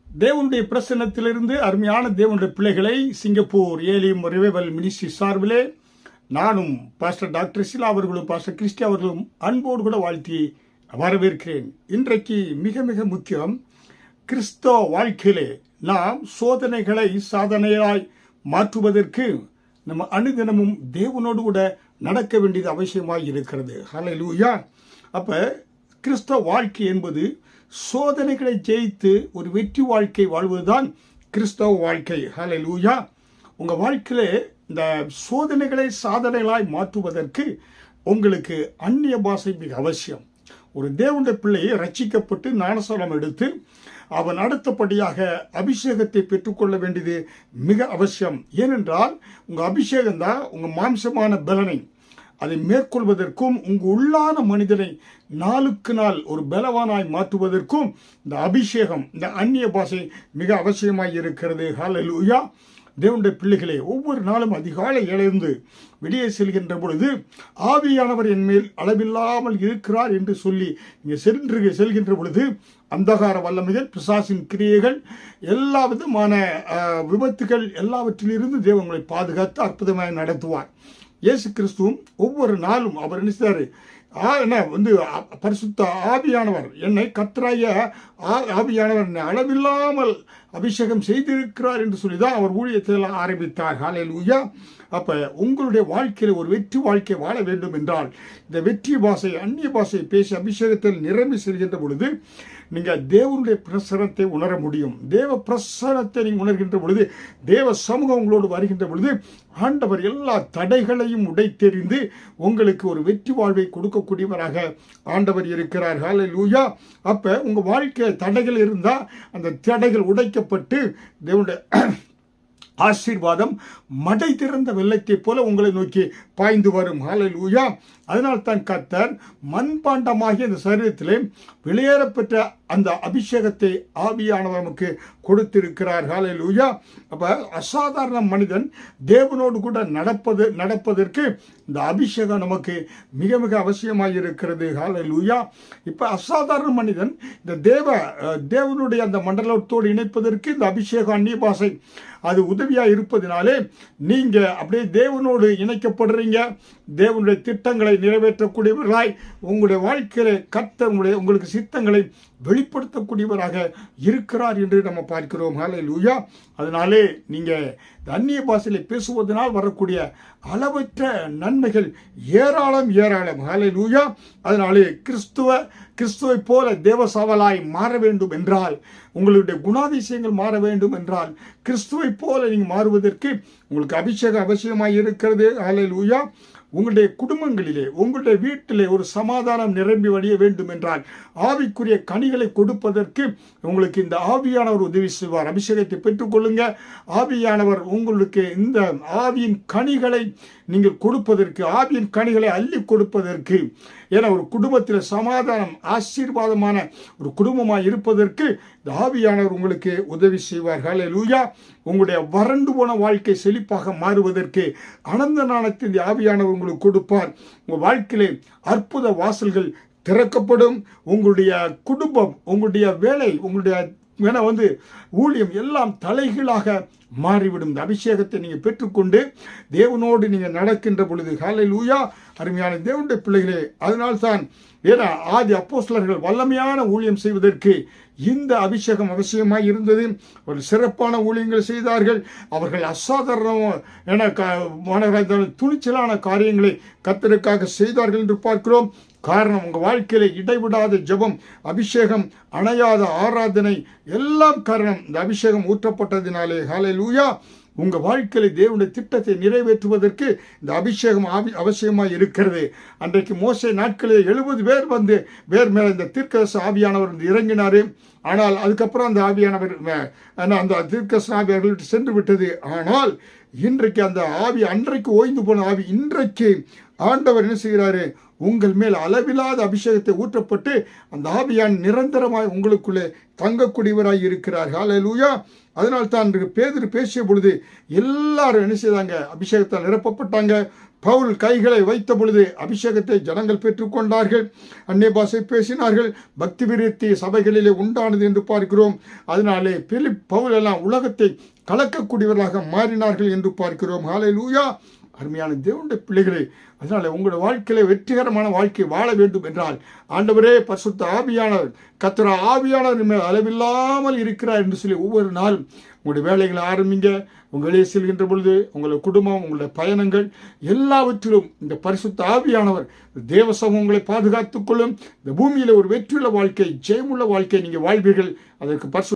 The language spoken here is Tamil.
தேவனுடைய பிரசன்னத்திலிருந்து அருமையான தேவனுடைய பிள்ளைகளை சிங்கப்பூர் ஏலியம் ரிவைவல் மினிஸ்ட்ரி சார்பிலே நானும் பாஸ்டர் டாக்டர் சிலா அவர்களும் பாஸ்டர் கிறிஸ்டி அவர்களும் அன்போடு கூட வாழ்த்தி வரவேற்கிறேன். இன்றைக்கு மிக மிக முக்கியம், கிறிஸ்தவ வாழ்க்கையிலே நாம் சோதனைகளை சாதனையாய் மாற்றுவதற்கு நம்ம அனுதினமும் தேவனோடு கூட நடக்க வேண்டியது அவசியமாய் இருக்கிறது. ஹல்லேலூயா. அப்போ கிறிஸ்தவ வாழ்க்கை என்பது சோதனைகளை ஜெயித்து ஒரு வெற்றி வாழ்க்கை வாழ்வதுதான் கிறிஸ்தவ வாழ்க்கை. ஹல்லேலூயா. உங்கள் வாழ்க்கையிலே இந்த சோதனைகளை சாதனைகளாய் மாற்றுவதற்கு உங்களுக்கு அந்நிய பாஷை மிக அவசியம். ஒரு தேவனுடைய பிள்ளையை ரட்சிக்கப்பட்டு ஞானஸ்நானம் எடுத்து அவன் அடுத்தபடியாக அபிஷேகத்தை பெற்றுக்கொள்ள வேண்டியது மிக அவசியம். ஏனென்றால் உங்கள் அபிஷேகம் தான் உங்கள் மாம்சமான பலனை அதை மேற்கொள்வதற்கும் உங்கள் உள்ளான மனிதனை நாளுக்கு நாள் ஒரு பலவானாய் மாற்றுவதற்கும் இந்த அபிஷேகம், இந்த அந்நிய பாஷை மிக அவசியமாய் இருக்கிறது. ஹல்லேலூயா. தேவனுடைய பிள்ளைகளே, ஒவ்வொரு நாளும் அதிகாலை எழுந்து வெளியே செல்கின்ற பொழுது ஆவியானவர் என் மேல் அளவில்லாமல் இருக்கிறார் என்று சொல்லி நீங்கள் செல்கின்ற பொழுது அந்தகார வல்லமைகள், பிசாசின் கிரியைகள், எல்லா விதமான விபத்துகள் எல்லாவற்றிலிருந்து தேவன் உங்களை பாதுகாத்து அற்புதமாக நடத்துவார். இயேசு கிறிஸ்துவும் ஒவ்வொரு நாளும் அவர் என்ன செய்தார்? பரிசுத்த ஆவியானவர் என்னை கர்த்தராகிய ஆவியானவர் என்னை அளவில்லாமல் அபிஷேகம் செய்திருக்கிறார் என்று சொல்லிதான் அவர் ஊழியத்தில் ஆரம்பித்தார். ஹல்லேலூயா. அப்போ உங்களுடைய வாழ்க்கையில் ஒரு வெற்றி வாழ்க்கை வாழ வேண்டும் என்றால் இந்த வெற்றி பாஷை, அந்நிய பாஷை பேசி அபிஷேகத்தில் நிரம்பி செல்கின்ற பொழுது நீங்கள் தேவனுடைய பிரசனத்தை உணர முடியும். தேவ பிரசனத்தை நீங்கள் உணர்கின்ற பொழுது, தேவ சமூகம் உங்களோடு வருகின்ற பொழுது ஆண்டவர் எல்லா தடைகளையும் உடைத்தெறிந்து உங்களுக்கு ஒரு வெற்றி வாழ்வை கொடுக்கக்கூடியவராக ஆண்டவர் இருக்கிறார். ஹல்லேலூயா. அப்போ உங்கள் வாழ்க்கை தடைகள் இருந்தால் அந்த தடைகள் உடைக்கப்பட்டு தேவனுடைய ஆசீர்வாதம் மடை திறந்த வெள்ளத்தை போல உங்களை நோக்கி பாய்ந்து வரும். ஹல்லேலூயா. அதனால் தான் கர்த்தர் மண்பாண்டமாகிய இந்த சரீரத்திலே வெளியேறப்பெற்ற அந்த அபிஷேகத்தை ஆவியானவர் நமக்கு கொடுத்திருக்கிறார். ஹல்லேலூயா. அப்போ அசாதாரண மனிதன் தேவனோடு கூட நடப்பதற்கு இந்த அபிஷேகம் நமக்கு மிக மிக அவசியமாக இருக்கிறது. ஹல்லேலூயா. இப்போ அசாதாரண மனிதன் இந்த தேவனுடைய அந்த மண்டலத்தோடு இணைப்பதற்கு இந்த அபிஷேகம், அந்நிய பாஷை அது உதவியாக இருப்பதினாலே நீங்கள் அப்படியே தேவனோடு இணைக்கப்படுறீங்க. தேவனுடைய திட்டங்களை நிறைவேற்றக்கூடியவர்களாய் உங்களுடைய வாழ்க்கையில கர்த்தர் உங்களுக்கு சித்தங்களை வெளிப்படுத்தக்கூடியவராக இருக்கிறார் என்று நம்ம பார்க்கிறோம். ஹல்லேலூயா. அதனாலே நீங்கள் அந்நிய பாஷையில் பேசுவதனால் வரக்கூடிய அளவற்ற நன்மைகள் ஏராளம் ஏராளம். ஹல்லேலூயா. அதனாலே கிறிஸ்துவை போல தேவசாவலாய் மாற வேண்டும் என்றால், உங்களுடைய குணாதிசயங்கள் மாற வேண்டும் என்றால், கிறிஸ்துவை போல நீங்கள் மாறுவதற்கு உங்களுக்கு அபிஷேகம் அவசியமாக இருக்கிறது. ஹல்லேலூயா. உங்களுடைய குடும்பங்களிலே, உங்களுடைய வீட்டிலே ஒரு சமாதானம் நிரம்பி வழிய வேண்டும் என்றால், ஆவிக்குரிய கனிகளை கொடுப்பதற்கு உங்களுக்கு இந்த ஆவியானவர் உதவி செய்வார். அபிஷேகத்தை பெற்றுக்கொள்ளுங்க. ஆவியானவர் உங்களுக்கு இந்த ஆவியின் கனிகளை நீங்கள் கொடுப்பதற்கு, ஆவியின் கனிகளை அள்ளி கொடுப்பதற்கு, ஏன்னா ஒரு குடும்பத்தில் சமாதானம் ஆசீர்வாதமான ஒரு குடும்பமாக இருப்பதற்கு இந்த ஆவியானவர் உங்களுக்கு உதவி செய்வார். ஹல்லேலூயா. உங்களுடைய வறண்டு போன வாழ்க்கை செழிப்பாக மாறுவதற்கு அனந்த நாணத்தை இந்த ஆவியானவர் உங்களுக்கு கொடுப்பார். உங்கள் வாழ்க்கையிலே அற்புத வாசல்கள் திறக்கப்படும். உங்களுடைய குடும்பம், உங்களுடைய வேலை, உங்களுடைய ஊழியம் எல்லாம் தலைகீழாக மாறிவிடும். இந்த அபிஷேகத்தை நீங்கள் பெற்றுக்கொண்டு தேவனோடு நீங்கள் நடக்கின்ற பொழுது, ஹல்லேலூயா, அருமையான தேவனுடைய பிள்ளைகளே, அதனால்தான் ஏன்னா ஆதி அப்போஸ்தலர்கள் வல்லமையான ஊழியம் செய்வதற்கு இந்த அபிஷேகம் அவசியமாக இருந்தது. ஒரு சிறப்பான ஊழியங்கள் செய்தார்கள். அவர்கள் அசாதாரண துணிச்சலான காரியங்களை கர்த்தருக்காக செய்தார்கள் என்று பார்க்கிறோம். காரணம், உங்கள் வாழ்க்கையில இடைவிடாத ஜெபம், அபிஷேகம், அணையாத ஆராதனை எல்லாம் காரணம் இந்த அபிஷேகம் ஊற்றப்பட்டதினாலே. ஹல்லேலூயா. உங்கள் வாழ்க்கையில தேவனுடைய திட்டத்தை நிறைவேற்றுவதற்கு இந்த அபிஷேகம் அவசியமாக இருக்கிறது. அன்றைக்கு மோசே நாட்களில் 70 பேர் மேலே இந்த தீர்க்கதரிசி ஆவியானவர் இறங்கினார். ஆனால் அதுக்கப்புறம் அந்த ஆவியானவர் அந்த தீர்க்கதரிசி ஆவியானவர்கள் சென்று விட்டது. ஆனால் இன்றைக்கு அந்த ஆவி, அன்றைக்கு ஓய்ந்து போன ஆவி, இன்றைக்கு ஆண்டவர் என்ன செய்கிறாரு? உங்கள் மேல் அளவில்லாத அபிஷேகத்தை ஊற்றப்பட்டு அந்த ஆவியான் நிரந்தரமாய் உங்களுக்குள்ளே தங்கக்கூடியவராய் இருக்கிறார். ஹல்லேலூயா. அதனால் தான் பேதுரு பேசிய பொழுது எல்லாரும் என்ன செய்தாங்க? அபிஷேகத்தால் நிரப்பப்பட்டாங்க. பவுல் கைகளை வைத்த பொழுது அபிஷேகத்தை ஜனங்கள் பெற்றுக்கொண்டார்கள், அந்நிய பாஷை பேசினார்கள், பக்தி விருத்தி சபைகளிலே உண்டானது என்று பார்க்கிறோம். அதனாலே பவுல் எல்லாம் உலகத்தை கலக்கக்கூடியவர்களாக மாறினார்கள் என்று பார்க்கிறோம். ஹல்லேலூயா. அருமையான தேவனுடைய பிள்ளைகளே, அதனால உங்களுடைய வாழ்க்கையில வெற்றிகரமான வாழ்க்கை வாழ வேண்டும் என்றால் ஆண்டவரே பரிசுத்த ஆவியானவர் கர்த்தர் ஆவியானவர் மேல் அளவில்லாமல் இருக்கிறார் என்று சொல்லி ஒவ்வொரு நாளும் உங்களுடைய வேலைகளை ஆரம்பிங்க. உங்களே செல்கின்ற பொழுது உங்களுடைய குடும்பம், உங்களுடைய பயணங்கள் எல்லாவற்றிலும் இந்த பரிசுத்த ஆவியானவர் தேவ சமூகம் உங்களை பாதுகாத்துக் கொள்ளும். இந்த பூமியில ஒரு வெற்றியுள்ள வாழ்க்கை, ஜெயமுள்ள வாழ்க்கை நீங்கள் வாழ்வீர்கள். அதற்கு